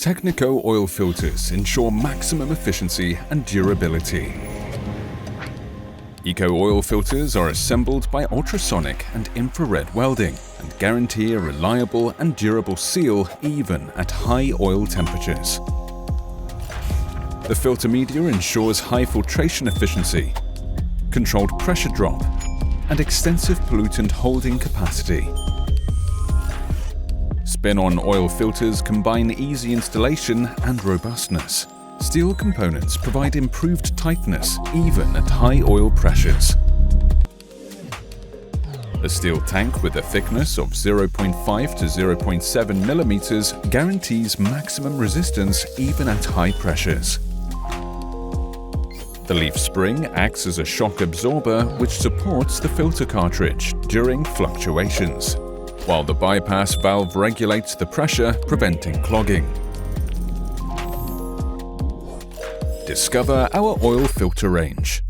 Tecneco oil filters ensure maximum efficiency and durability. Eco-oil filters are assembled by ultrasonic and infrared welding and guarantee a reliable and durable seal even at high oil temperatures. The filter media ensures high filtration efficiency, controlled pressure drop, and extensive pollutant holding capacity. Spin-on oil filters combine easy installation and robustness. Steel components provide improved tightness even at high oil pressures. A steel tank with a thickness of 0.5 to 0.7 millimeters guarantees maximum resistance even at high pressures. The leaf spring acts as a shock absorber which supports the filter cartridge during fluctuations, while the bypass valve regulates the pressure, preventing clogging. Discover our oil filter range.